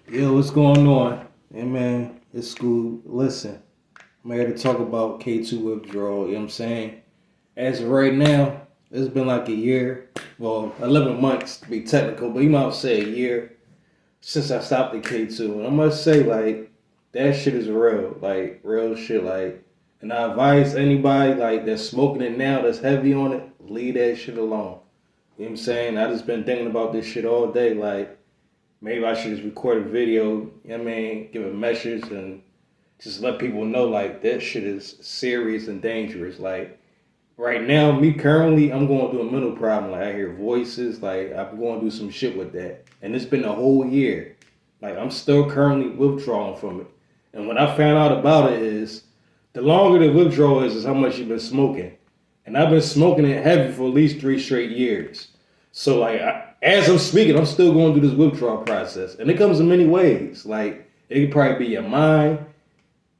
Yo, what's going on? Hey man, it's school. Listen, I'm here to talk about K2 withdrawal. You know what I'm saying? As of right now, it's been like a year. Well, 11 months to be technical, but you might say a year since I stopped the K2. And I must say, like, that shit is real. Like, real shit. Like, and I advise anybody, like, that's smoking it now, that's heavy on it, leave that shit alone. You know what I'm saying? I just been thinking about this shit all day. Like, maybe I should just record a video, you know what I mean, give a message and just let people know like that shit is serious and dangerous. Like right now, me currently, I'm going through a mental problem. Like I hear voices, like I'm going through some shit with that. And it's been a whole year. Like I'm still currently withdrawing from it. And what I found out about it is the longer the withdrawal is how much you've been smoking. And I've been smoking it heavy for at least 3 straight years. So like as I'm speaking, I'm still going through this withdrawal process, and it comes in many ways. Like it could probably be your mind,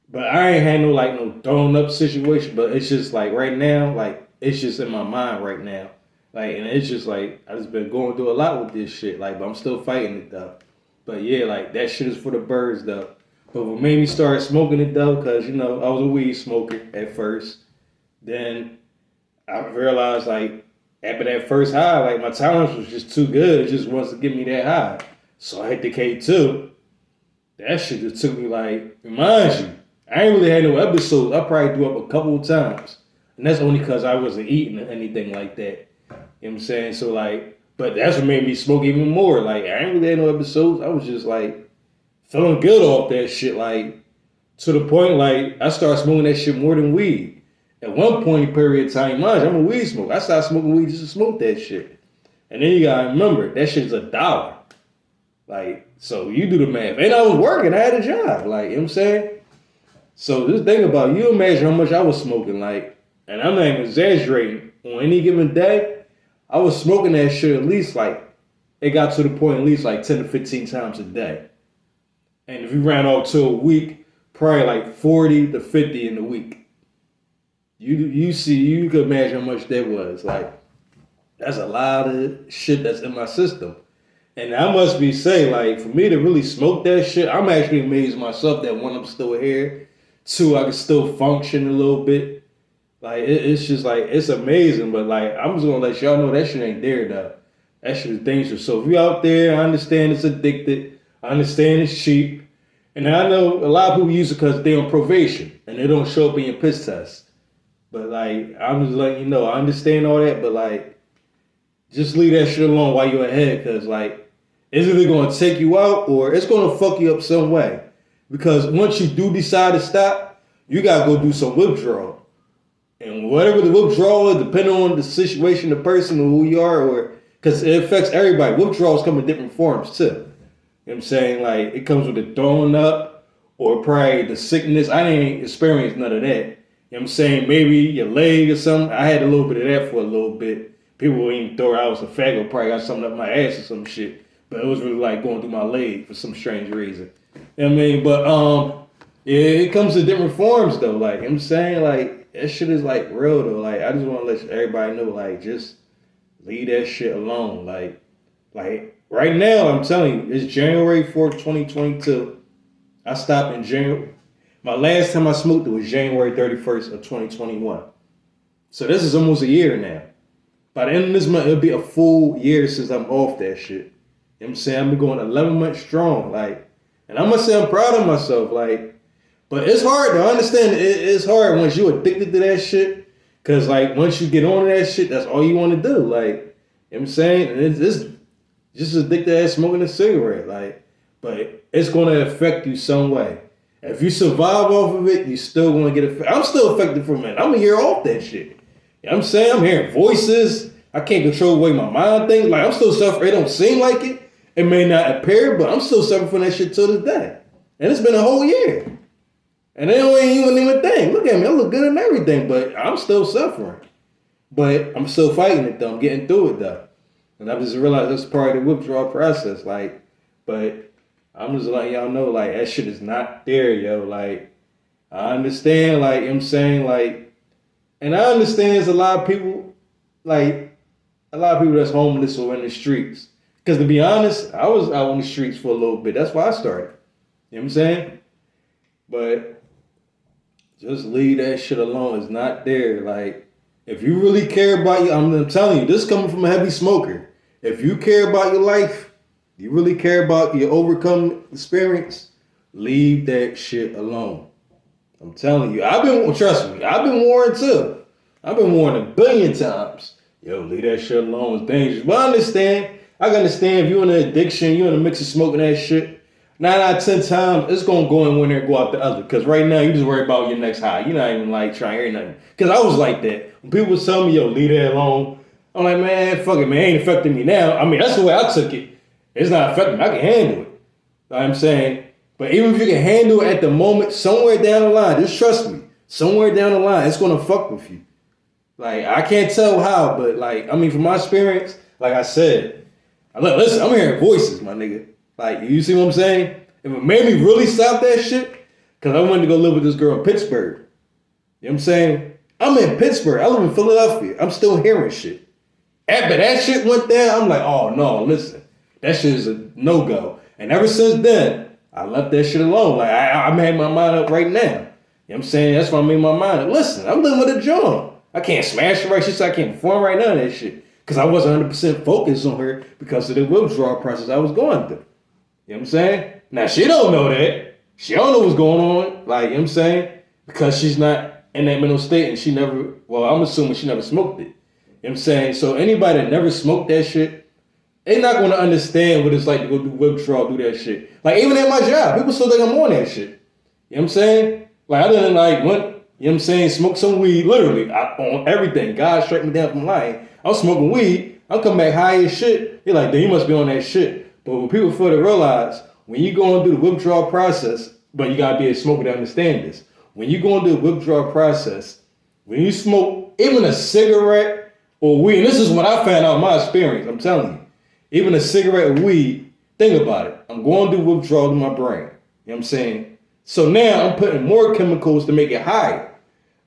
but I ain't had no like no thrown up situation. But it's just like right now, like it's just in my mind right now. Like and it's just like I just been going through a lot with this shit. Like, but I'm still fighting it though. But yeah, like that shit is for the birds though. But what made me start smoking it though, cause I was a weed smoker at first. Then I realized like after that first high, like my tolerance was just too good. It just wants to give me that high. So I hit the K2. That shit just took me like, reminds you, I ain't really had no episodes. I probably threw up a couple of times. And that's only because I wasn't eating or anything like that. You know what I'm saying? So like, but that's what made me smoke even more. Like I ain't really had no episodes. I was just like feeling good off that shit. Like to the point like I started smoking that shit more than weed. At one point period of time, mind you, I'm a weed smoker. I started smoking weed just to smoke that shit. And then you gotta remember, that shit's $1. Like, so you do the math. And I was working, I had a job. Like, you know what I'm saying? So just think about it. You imagine how much I was smoking, like, and I'm not even exaggerating. On any given day, I was smoking that shit at least like it got to the point at least like 10 to 15 times a day. And if you ran off to a week, probably like 40 to 50 in a week. You could imagine how much that was. Like that's a lot of shit that's in my system. And I must be say, like, for me to really smoke that shit, I'm actually amazed myself that one, I'm still here. Two, I can still function a little bit. Like it's just like it's amazing, but like I'm just gonna let y'all know that shit ain't there though. That shit is dangerous. So if you out there, I understand it's addicted. I understand it's cheap. And I know a lot of people use it because they're on probation and they don't show up in your piss test. But like, I'm just letting you know, I understand all that, but like, just leave that shit alone while you're ahead, cause like, it's either gonna take you out or it's gonna fuck you up some way. Because once you do decide to stop, you gotta go do some withdrawal. And whatever the withdrawal is, depending on the situation, the person, or who you are, or because it affects everybody. Withdrawals come in different forms too. You know what I'm saying? Like it comes with the throwing up or probably the sickness. I didn't experience none of that. You know what I'm saying? Maybe your leg or something. I had a little bit of that for a little bit. People would even throw I was a faggot, probably got something up my ass or some shit. But it was really like going through my leg for some strange reason. You know what I mean? But yeah, it comes in different forms though. Like I'm saying, like that shit is like real though. Like I just want to let everybody know, like just leave that shit alone. Like right now, I'm telling you, it's January 4th, 2022. I stopped in January. My last time I smoked it was January 31st of 2021. So this is almost a year now. By the end of this month, it'll be a full year since I'm off that shit. You know what I'm saying? I've been going 11 months strong. Like, and I'm gonna say I'm proud of myself. Like, but it's hard to understand. It's hard once you're addicted to that shit. Cause like once you get on that shit, that's all you want to do. Like, you know what I'm saying? And it's just addicted as smoking a cigarette. Like, but it's gonna affect you some way. If you survive off of it, you still gonna get affected. I'm still affected from it. I'm a year off that shit. You know what I'm saying? I'm hearing voices. I can't control the way my mind thinks. Like I'm still suffering. It don't seem like it. It may not appear, but I'm still suffering from that shit till this day. And it's been a whole year. And they don't even think. Look at me. I look good and everything, but I'm still suffering. But I'm still fighting it though. I'm getting through it though. And I just realized that's part of the withdrawal process. Like, but I'm just letting y'all know, like, that shit is not there, yo. Like, I understand, like, you know what I'm saying, like, and I understand there's a lot of people, like, a lot of people that's homeless or in the streets. Because to be honest, I was out on the streets for a little bit. That's why I started. You know what I'm saying? But just leave that shit alone. It's not there. Like, if you really care about you, I'm telling you, this coming from a heavy smoker. If you care about your life, you really care about your overcome experience, leave that shit alone. I'm telling you. Trust me, I've been warned too. I've been warned a billion times. Yo, leave that shit alone. It's dangerous. But I can understand if you're in an addiction, you're in a mix of smoking that shit. 9 out of 10 times, it's going to go in one ear and go out the other. Because right now, you just worry about your next high. You're not even like trying to hear nothing. Because I was like that. When people was telling me, yo, leave that alone. I'm like, man, fuck it, man. It ain't affecting me now. I mean, that's the way I took it. It's not affecting me. I can handle it. You know what I'm saying? But even if you can handle it at the moment, somewhere down the line, just trust me, somewhere down the line, it's going to fuck with you. Like, I can't tell how, but like, I mean, from my experience, like I said, listen, I'm hearing voices, my nigga. Like, you see what I'm saying? If it made me really stop that shit, because I wanted to go live with this girl in Pittsburgh. You know what I'm saying? I'm in Pittsburgh. I live in Philadelphia. I'm still hearing shit. After that shit went down, I'm like, oh no, listen. That shit is a no-go. And ever since then, I left that shit alone. Like, I made my mind up right now. You know what I'm saying? That's why I made my mind up. Listen, I'm living with a John. I can't smash her right. She said I can't perform right now that shit. Because I wasn't 100% focused on her because of the withdrawal process I was going through. You know what I'm saying? Now, she don't know that. She don't know what's going on. Like, you know what I'm saying? Because she's not in that mental state and she never, well, I'm assuming she never smoked it. You know what I'm saying? So anybody that never smoked that shit, they not going to understand what it's like to go do withdrawal, do that shit. Like, even at my job, people still think I'm on that shit. You know what I'm saying? Like, I didn't like, you know what I'm saying, smoke some weed, literally, on everything. God struck me down from lying. I was smoking weed. I'll come back high as shit. You're like, damn, you must be on that shit. But when people fail to realize, when you go and do the withdrawal process, but you got to be a smoker to understand this. When you go and do the withdrawal process, when you smoke even a cigarette or weed, and this is what I found out in my experience, I'm telling you, even a cigarette or weed, think about it. I'm going to do withdrawal in my brain. You know what I'm saying? So now I'm putting more chemicals to make it higher.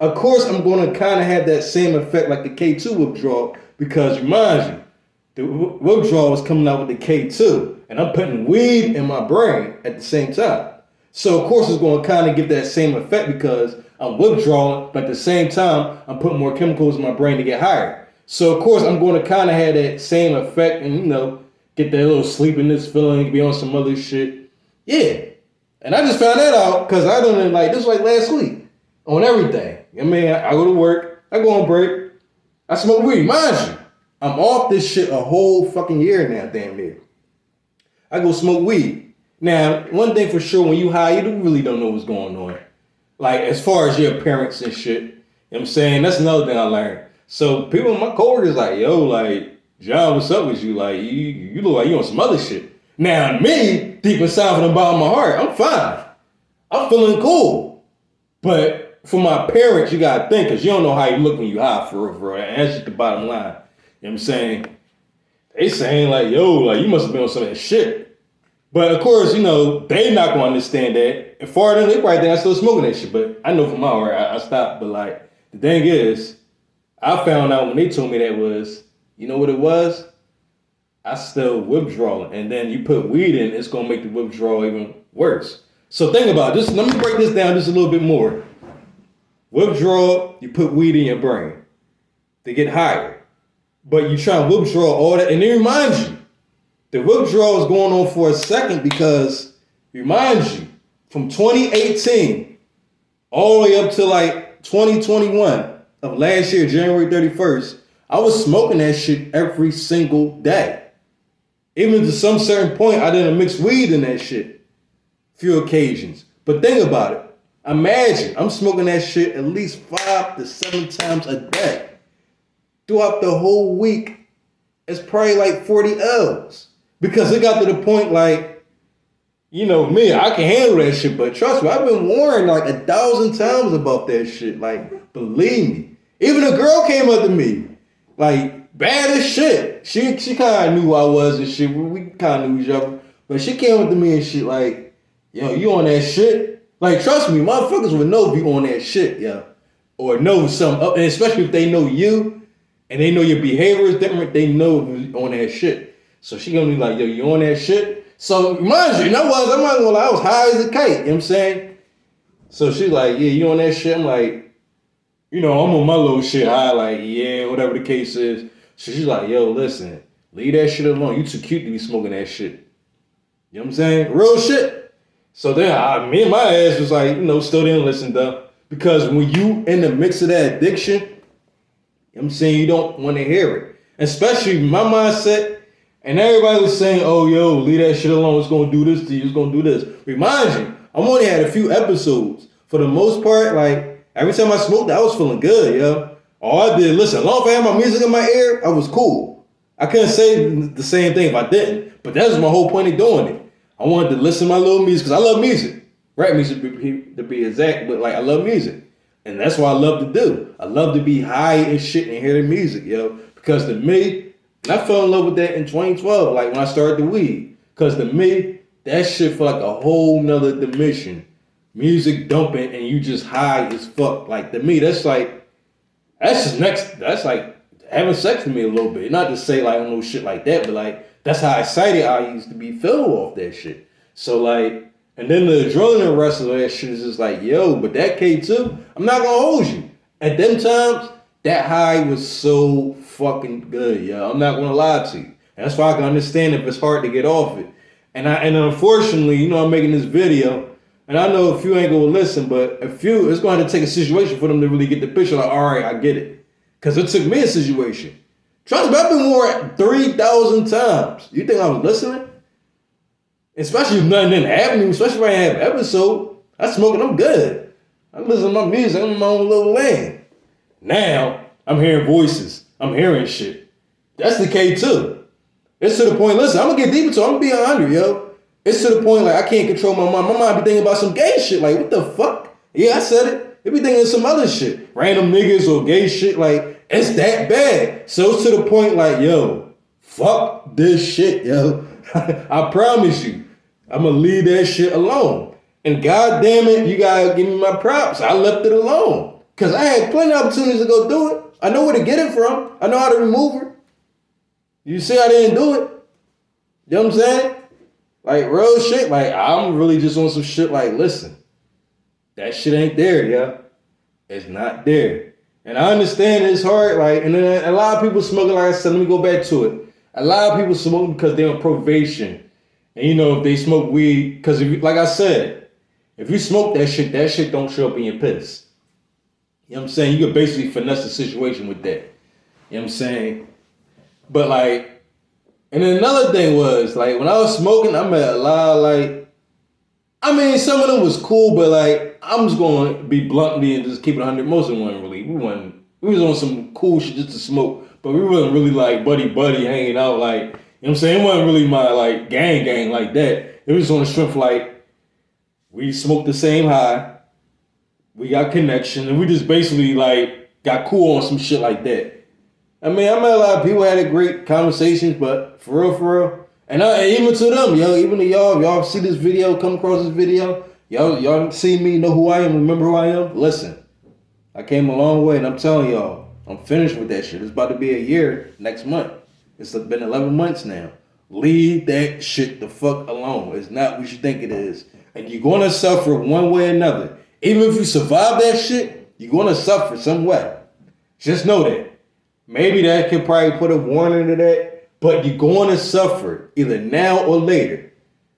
Of course, I'm going to kind of have that same effect like the K2 withdrawal because, remind you, the withdrawal is coming out with the K2, and I'm putting weed in my brain at the same time. So, of course, it's going to kind of give that same effect because I'm withdrawing, but at the same time, I'm putting more chemicals in my brain to get higher. So, of course, I'm going to kind of have that same effect and, get that little sleepiness feeling, be on some other shit. Yeah. And I just found that out because I done this was like last week on everything. I mean, I go to work, I go on break, I smoke weed. Mind you, I'm off this shit a whole fucking year now, damn near. I go smoke weed. Now, one thing for sure, when you high, you really don't know what's going on. Like, as far as your appearance and shit, you know what I'm saying? That's another thing I learned. So, people, my coworkers like, yo, like, John, what's up with you? Like, you look like you on some other shit. Now, me, deep inside from the bottom of my heart, I'm fine. I'm feeling cool. But for my parents, you gotta think, because you don't know how you look when you high, for real. And that's just the bottom line. You know what I'm saying? They saying, like, yo, like, you must have been on some of that shit. But, of course, they not gonna understand that. And far than they probably think I still smoking that shit. But I know from my heart, I stopped. But, like, the thing is, I found out when they told me that was, you know what it was? I still withdrawing. And then you put weed in, it's going to make the withdrawal even worse. So think about this. Let me break this down just a little bit more. Withdrawal, you put weed in your brain to get higher. But you try and withdraw all that. And it reminds you, the withdrawal is going on for a second because, reminds you, from 2018 all the way up to like 2021 of last year, January 31st, I was smoking that shit every single day. Even to some certain point, I didn't mix weed in that shit. Few occasions. But think about it. Imagine, I'm smoking that shit at least 5 to 7 times a day. Throughout the whole week, it's probably like 40 L's. Because it got to the point like, me, I can handle that shit. But trust me, I've been warned like 1,000 times about that shit. Like, believe me. Even a girl came up to me. Like, bad as shit. She kind of knew who I was and shit. We kind of knew each other. But she came up to me and shit like, yo, you on that shit? Like, trust me, motherfuckers would know if you on that shit, yo. Or know something up. And especially if they know you and they know your behavior is different, they know if you on that shit. So she gonna be like, yo, you on that shit? So mind you, I'm not gonna lie, I was high as a kite, you know what I'm saying? So she's like, yeah, you on that shit? I'm like, I'm on my little shit high, like, yeah, whatever the case is. So she's like, yo, listen, leave that shit alone. You too cute to be smoking that shit. You know what I'm saying? Real shit. So then me and my ass was like, still didn't listen though. Because when you in the mix of that addiction, you know what I'm saying, you don't want to hear it. Especially my mindset, and everybody was saying, oh, yo, leave that shit alone. It's going to do this to you. It's going to do this. Remind you, I'm only had a few episodes. For the most part, like, every time I smoked, I was feeling good, yo. All I did, listen, as long as I had my music in my ear, I was cool. I couldn't say the same thing if I didn't, but that was my whole point of doing it. I wanted to listen to my little music, because I love music. Rap music to be exact, but, like, I love music. And that's what I love to do. I love to be high and shit and hear the music, yo. Because to me, and I fell in love with that in 2012, like when I started the weed. Because to me, that shit felt like a whole nother dimension. Music dumping and you just high as fuck. Like to me, that's like having sex to me a little bit. Not to say like no shit like that, but like that's how excited I used to be feeling off that shit. So like, and then the adrenaline rush of that shit is just like, yo, but that K2, I'm not gonna hold you. At them times, that high was so fucking good, yo. I'm not gonna lie to you. And that's why I can understand if it's hard to get off it. And unfortunately, I'm making this video, and I know a few ain't gonna listen, but a few, it's gonna have to take a situation for them to really get the picture. Like, all right, I get it. Because it took me a situation. Trust me, I've been warned 3,000 times. You think I was listening? Especially if nothing didn't happen to me, especially if I have an episode. I'm smoking, I'm good. I listen to my music, I'm in my own little lane. Now, I'm hearing voices. I'm hearing shit. That's the K2. It's to the point, listen, I'm gonna get deep into it. I'm gonna be 100, yo. It's to the point, like, I can't control my mind. My mind be thinking about some gay shit. Like, what the fuck? Yeah, I said it. It be thinking of some other shit. Random niggas or gay shit. Like, it's that bad. So it's to the point, like, yo, fuck this shit, yo. I promise you, I'm gonna leave that shit alone. And God damn it, you gotta give me my props. I left it alone. Because I had plenty of opportunities to go do it. I know where to get it from. I know how to remove her. You see I didn't do it? You know what I'm saying? Like, real shit. Like, I'm really just on some shit like, listen, that shit ain't there, yeah. It's not there. And I understand it's hard. Like, and then a lot of people smoking, like I said, let me go back to it. A lot of people smoking because they're on probation. And, if they smoke weed, because, like I said, if you smoke that shit don't show up in your piss. You know what I'm saying? You could basically finesse the situation with that. You know what I'm saying? But like, and then another thing was, like, when I was smoking, I met a lot of like, I mean, some of them was cool, but like, I'm just going to be bluntly and just keep it 100. Most of them weren't really, we was on some cool shit just to smoke, but we wasn't really like buddy hanging out like, you know what I'm saying? It wasn't really my like gang like that. It was on the strength like, we smoked the same high. We got connection, and we just basically, like, got cool on some shit like that. I mean, I met a lot of people, had a great conversations, but for real. And even to them, even to y'all see this video, come across this video, y'all see me, know who I am, remember who I am? Listen, I came a long way, and I'm telling y'all, I'm finished with that shit. It's about to be a year next month. It's been 11 months now. Leave that shit the fuck alone. It's not what you think it is. And you're going to suffer one way or another. Even if you survive that shit, you're going to suffer some way. Just know that. Maybe that could probably put a warning to that, but you're going to suffer either now or later.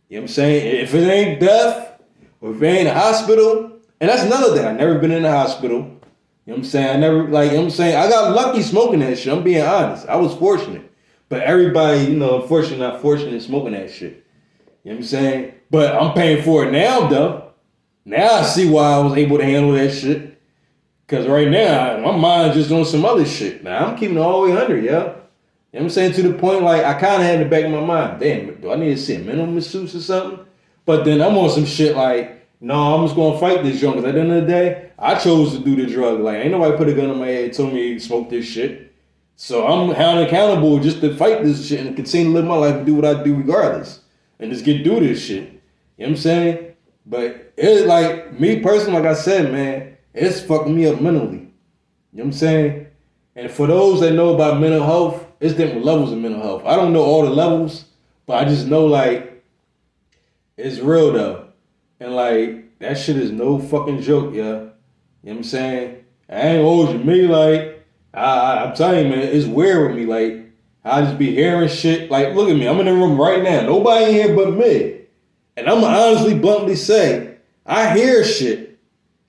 You know what I'm saying? If it ain't death, or if it ain't a hospital, and that's another thing. I've never been in a hospital. You know what I'm saying? I got lucky smoking that shit. I'm being honest. I was fortunate. But everybody, unfortunately not fortunate smoking that shit. You know what I'm saying? But I'm paying for it now, though. Now I see why I was able to handle that shit. Because right now, my mind's just on some other shit. Now, I'm keeping it all the way 100, yo. You know what I'm saying? To the point, like, I kind of had in the back of my mind, damn, do I need to see a minimum masseuse or something? But then I'm on some shit like, no, I'm just going to fight this drug. Because at the end of the day, I chose to do the drug. Like, ain't nobody put a gun in my head and told me to smoke this shit. So I'm held accountable just to fight this shit and continue to live my life and do what I do regardless. And just get through this shit. You know what I'm saying? But it's like, me personally, like I said, man, it's fucking me up mentally. You know what I'm saying? And for those that know about mental health, it's different levels of mental health. I don't know all the levels, but I just know like it's real though. And like that shit is no fucking joke, yeah. You know what I'm saying? I ain't hold you. Me, like, I'm telling you, man, it's weird with me. Like, I just be hearing shit. Like, look at me. I'm in the room right now. Nobody in here but me. And I'm going to honestly, bluntly say, I hear shit.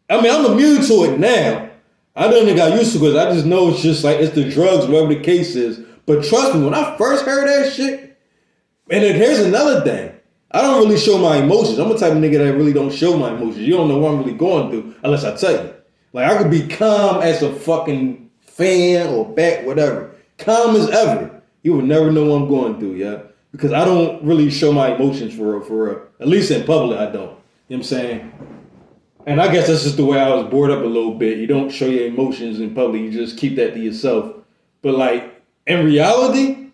I mean, I'm immune to it now. I don't think I used to because I just know it's just like, it's the drugs, whatever the case is. But trust me, when I first heard that shit, and then here's another thing. I don't really show my emotions. I'm the type of nigga that really don't show my emotions. You don't know what I'm really going through unless I tell you. Like, I could be calm as a fucking fan or bat, whatever. Calm as ever. You would never know what I'm going through, yeah? Because I don't really show my emotions for real, for real. At least in public, I don't. You know what I'm saying? And I guess that's just the way I was brought up a little bit. You don't show your emotions in public. You just keep that to yourself. But, like, in reality,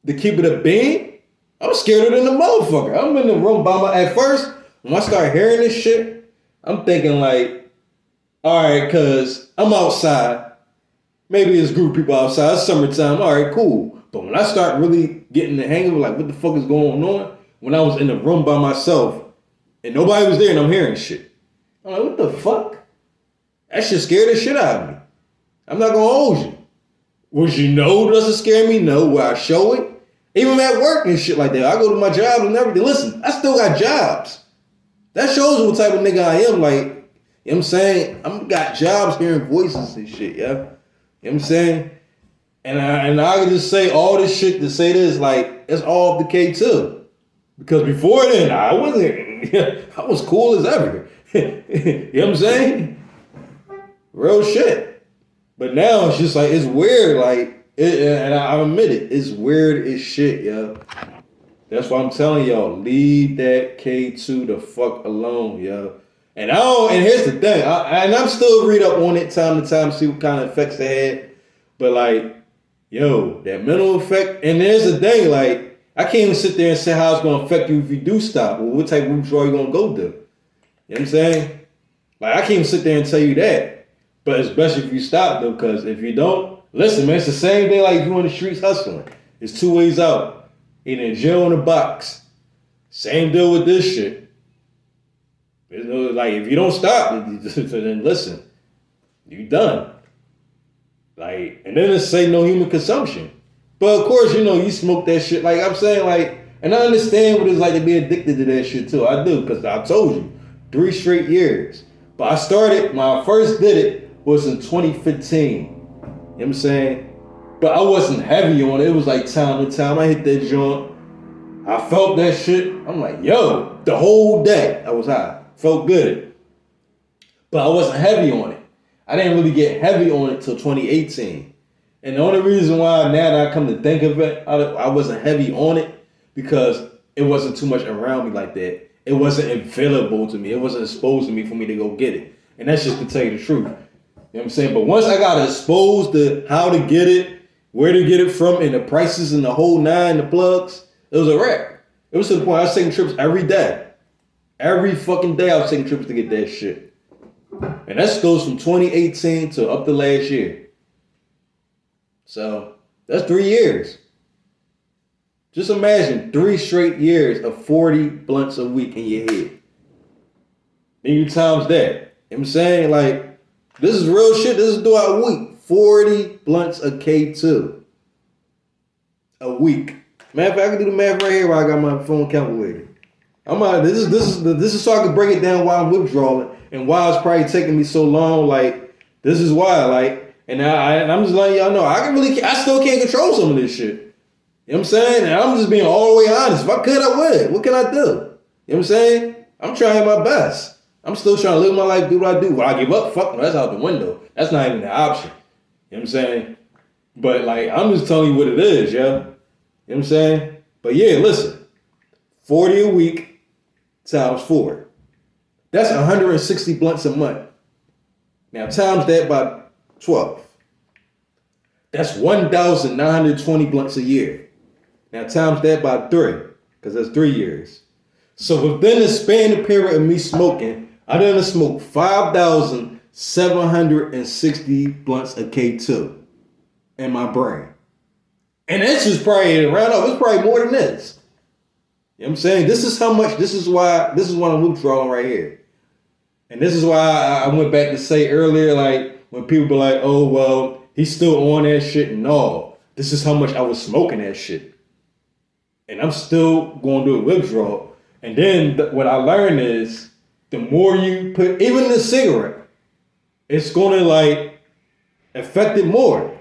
to keep it a bean, I'm scared than the motherfucker. I'm in the room by my... At first, when I start hearing this shit, I'm thinking, like, all right, because I'm outside. Maybe it's a group of people outside. It's summertime. All right, cool. But when I start really getting the hang of it, like, what the fuck is going on? When I was in the room by myself and nobody was there and I'm hearing shit. I'm like, what the fuck? That shit scared the shit out of me. I'm not going to hold you. Would you know doesn't scare me? No. Will I show it? Even at work and shit like that. I go to my job and everything. Listen, I still got jobs. That shows what type of nigga I am. Like, you know what I'm saying? I'm got jobs hearing voices and shit, yeah? You know what I'm saying? And I can just say all this shit to say this, like, it's all off the K too. Because before then, I wasn't, I was cool as ever. You know what I'm saying? Real shit. But now it's just like, it's weird, like, and I admit it, it's weird as shit, yo. That's why I'm telling y'all, leave that K2 the fuck alone, yo. And here's the thing, I'm still read up on it time to time, see what kind of effects they had. But like, yo, that mental effect, and there's the thing, like, I can't even sit there and say how it's gonna affect you if you do stop, or what type of withdrawal you gonna go do. You know what I'm saying? Like, I can't even sit there and tell you that. But it's best if you stop though, because if you don't, listen, man, it's the same thing like if you're on the streets hustling. It's two ways out. Either in jail or in a box. Same deal with this shit. There's no, like, if you don't stop, then listen, you done. Like, and then it's say no human consumption. But of course, you know, you smoke that shit. Like I'm saying, like, and I understand what it's like to be addicted to that shit too. I do, because I told you, 3 straight years. But I started, when I first did it, was in 2015. You know what I'm saying? But I wasn't heavy on it. It was like time to time. I hit that joint. I felt that shit. I'm like, yo, the whole day I was high. Felt good. But I wasn't heavy on it. I didn't really get heavy on it till 2018. And the only reason why now that I come to think of it, I wasn't heavy on it because it wasn't too much around me like that. It wasn't available to me. It wasn't exposed to me for me to go get it. And that's just to tell you the truth. You know what I'm saying? But once I got exposed to how to get it, where to get it from, and the prices and the whole nine, the plugs, it was a wrap. It was to the point I was taking trips every day. Every fucking day I was taking trips to get that shit. And that goes from 2018 to up to last year. So that's 3 years. Just imagine 3 straight years of 40 blunts a week in your head. Then you times that. You know what I'm saying? Like, this is real shit. This is throughout a week. 40 blunts a K2. A week. Matter of fact, I can do the math right here while I got my phone calculator. This is so I can break it down why I'm withdrawing and why it's probably taking me so long. Like, this is why, like, and I'm just letting y'all know, I still can't control some of this shit. You know what I'm saying? And I'm just being all the way honest. If I could, I would. What can I do? You know what I'm saying? I'm trying my best. I'm still trying to live my life, do what I do. When I give up, fuck no, that's out the window. That's not even an option. You know what I'm saying? But like, I'm just telling you what it is, yo. You know what I'm saying? But yeah, listen. 40 a week times 4. That's 160 blunts a month. Now times that by 12. That's 1,920 blunts a year. Now times that by 3, because that's 3 years. So within the span of period of me smoking, I done smoked 5,760 blunts a K2 in my brain. And that's just probably around off. It's probably more than this. You know what I'm saying? This is how much, this is what I'm withdrawing right here. And this is why I went back to say earlier, like, when people be like, oh, well, he's still on that shit. No, this is how much I was smoking that shit. And I'm still going to do a withdrawal. And then what I learned is, the more you put, even the cigarette, it's going to, like, affect it more.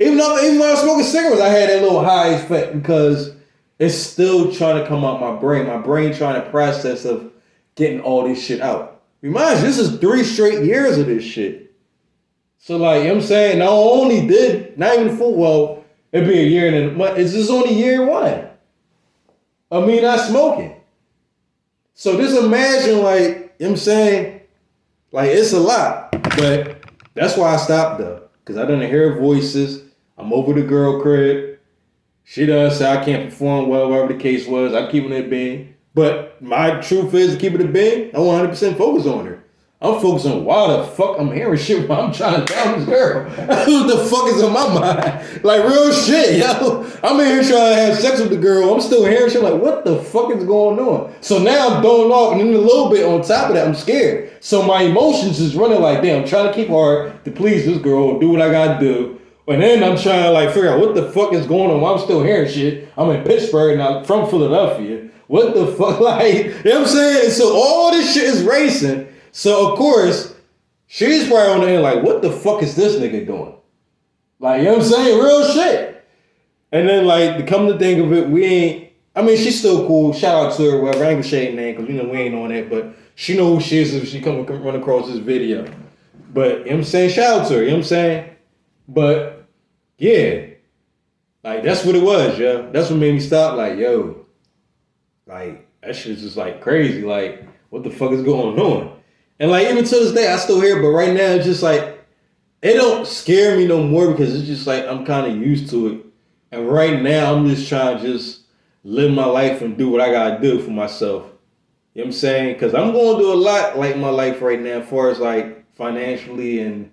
Even though I was smoking cigarettes, I had that little high effect because it's still trying to come out my brain. My brain trying to process of getting all this shit out. Reminds you, this is 3 straight years of this shit. So, like, you know what I'm saying? I only did, not even full, well, it'd be a year and a month. It's just only year 1 of me not smoking. So just imagine, like, you know what I'm saying? Like, it's a lot. But that's why I stopped, though. Because I didn't hear voices. I'm over the girl crib. She done say I can't perform well, whatever the case was. I'm keeping it being. But my truth is, to keep it a being, I 100% focus on her. I'm focused on why the fuck I'm hearing shit while I'm trying to tell this girl. What the fuck is in my mind? Like, real shit, yo. I'm in here trying to have sex with the girl. I'm still hearing shit like, what the fuck is going on? So now I'm throwing off, and then a little bit on top of that, I'm scared. So my emotions is running like, damn, I'm trying to keep hard to please this girl, do what I gotta do. And then I'm trying to, like, figure out what the fuck is going on while I'm still hearing shit. I'm in Pittsburgh and I'm from Philadelphia. What the fuck, like, you know what I'm saying? So all this shit is racing. So, of course, she's probably on the end like, what the fuck is this nigga doing? Like, you know what I'm saying? Real shit. And then, like, to come to think of it, we ain't, I mean, she's still cool. Shout out to her, whatever. I ain't gonna say her name because, you know, we ain't on that. But she know who she is if she come run across this video. But, you know what I'm saying? Shout out to her, you know what I'm saying? But, yeah. Like, that's what it was, yo. That's what made me stop, like, yo. Like, that shit is just, like, crazy. Like, what the fuck is going on? And, like, even to this day, I still hear it, but right now, it's just, like, it don't scare me no more because it's just, like, I'm kind of used to it. And right now, I'm just trying to just live my life and do what I got to do for myself. You know what I'm saying? Because I'm going through a lot, like, in my life right now as far as, like, financially and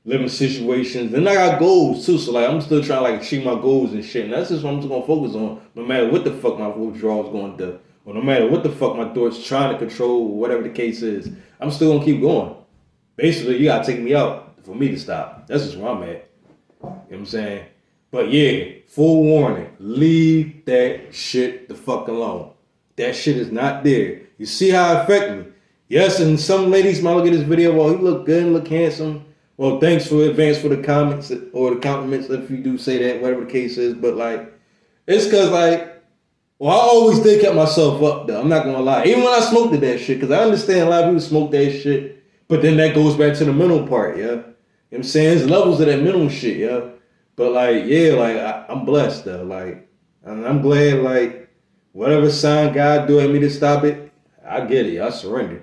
living situations. And I got goals, too. So, like, I'm still trying to, like, achieve my goals and shit. And that's just what I'm just going to focus on, no matter what the fuck my withdrawal is going to do. Or no matter what the fuck my thoughts trying to control, whatever the case is, I'm still gonna keep going. Basically, you gotta take me out for me to stop. That's just where I'm at. You know what I'm saying? But yeah, full warning, leave that shit the fuck alone. That shit is not there. You see how it affected me. Yes, and some ladies might look at this video, well, he look good, look handsome. Well, thanks for advance for the comments or the compliments if you do say that, whatever the case is. But like, it's cause like, well, I always did keep myself up, though. I'm not going to lie. Even when I smoked that shit, because I understand a lot of people smoke that shit, but then that goes back to the mental part, yeah? You know what I'm saying? There's levels of that mental shit, yeah? But, like, yeah, like, I'm blessed, though. Like, and I'm glad, like, whatever sign God do at me to stop it, I get it. I surrender.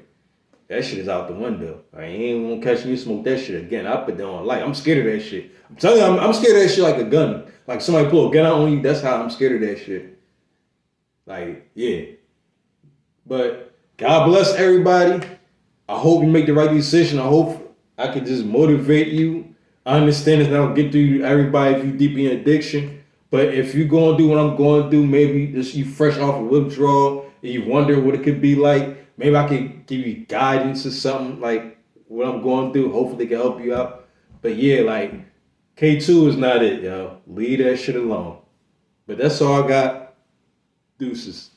That shit is out the window. I ain't going to catch me smoke that shit again. I put that on light. I'm scared of that shit. I'm telling you, I'm scared of that shit like a gun. Like, somebody pull a gun out on you, that's how I'm scared of that shit. Like, yeah. But God bless everybody. I hope you make the right decision. I hope I can just motivate you. I understand it's not going to get through everybody if you deep in addiction. But if you're going to do what I'm going to do, maybe just you fresh off a withdrawal and you wonder what it could be like, maybe I can give you guidance or something like what I'm going through. Hopefully it can help you out. But yeah, like, K2 is not it, yo. Leave that shit alone. But that's all I got. Deuces.